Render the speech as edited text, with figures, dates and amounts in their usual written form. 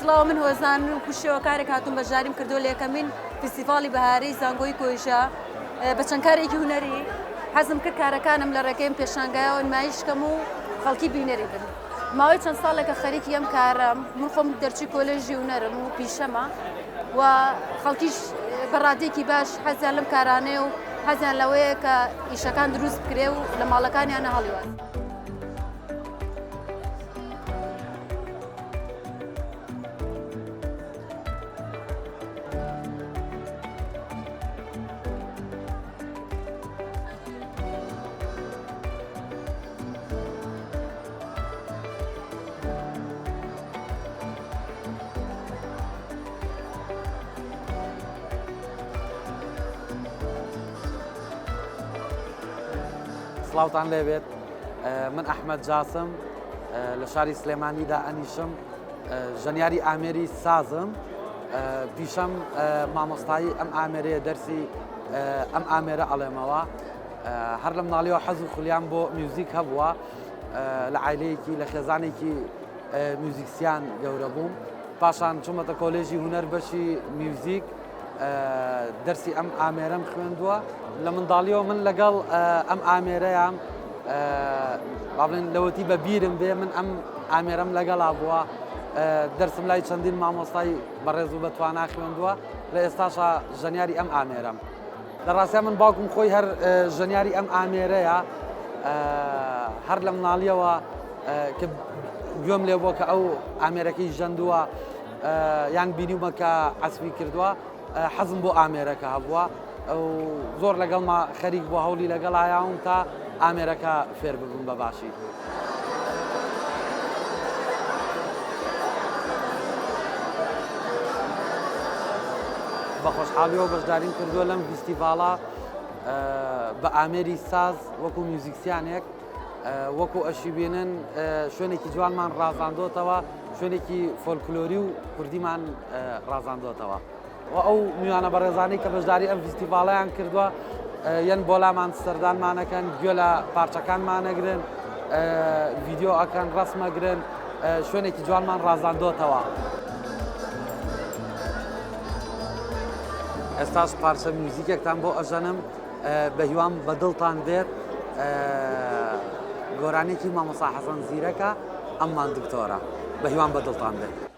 سڵاو من هۆزان و کوشێوەکارێک هاتوون بەژاریم کردو لە یەکەمین فستیڤاڵی بەهارەی زانگۆی کۆیژە بە چەند کارێکی هونەری حەزم کرد کارەکانم لە ڕێگەیم پێشانگایەوە نمایشکەم و خەڵکی بینەری بن. ماوەی چەند ساڵێکە خەریکی ئەم کارم من خۆم دەرچی کۆلێژی هونەرم و پیشەمە و خەڵکیش بەڕادێکی باش حەزیان لەم کارانەیە و حەزیان لەوەیە کە ئیشەکان دروست بکرێ و لە ماڵەکانیانە هەڵیوات. سڵاوتان لێبێت من ئەحمەد جاسم لە شاری سلێمانیدا ئەنیشم ژەنیاری ئامێری سازم پیشەم مامۆستایی ئەم ئامێرەیە دەرسی ئەم ئامێرە ئەڵێمەوە هەر لە مناڵیەوە حەز و خولیان بۆ میوزیک هەبووە لە عایلەیەکی لە خێزانێکی میوزیکسیان گەورە بووم پاشان چوومەتە کۆلێژی هونەر بەشی میوزیک دەرسی ئەم ئامێرەم خوێندووە لە منداڵیەوە من لەگەڵ ئەم ئامێرەیان با بڵێن لەوەتی بە بیرم بێ من ئەم ئامێرەم لەگەڵا بووە دەرسم لای چەندین مامۆستای بەڕێز و بەتوانا خوێندووە لە ئێستاشە ژەنیاری ئەم ئامێرەم لە ڕاستیان من باوکم خۆی هەر ژەنیاری ئەم ئامێرەیە هەر لە مناڵیەوە کە گوێم لێ بووە کە ئەو ئامێرەکەی ژەندووە یان بینیومە کە عەسپی کردووە حەزم بۆ ئامێرەکە هەبووە زۆر لەگەڵما خەریک بۆ هەوڵی لەگەڵایاوم تا ئامێرەکە فێر ببووم بە باشی. بە خۆشحاڵیەوە بەشداریم کردووە لەم فستیڤاڵە بە ئامێری ساز وەکو میوزیکسیانێک وەکو ئەشی بینن شوێنێکی جوانمان ڕازاندۆتەوە شوێنێکی فۆلکلۆری و کوردیمان ڕازاندۆتەوە. و ئەو میوانە بەڕێزانەی کە بەشداری ئەم فستیڤاڵەیان کردووە یەن بۆلامان سەردانمانەکەن گوێ لە پارچەکانمانەگرن ڤیدیۆ ئەکەن ڕەسمەگرن شوێنێکی جوانمان ڕازاندۆتەوە. ئێستاش پارچە میوزیکێکتان بۆ ئەژەنم بە هیوام بەدڵتان دێت گۆرانێکی مامۆستا حەسەن زیرەکە ئەممان دکتۆرە بە هیوام بەدڵتان دێت.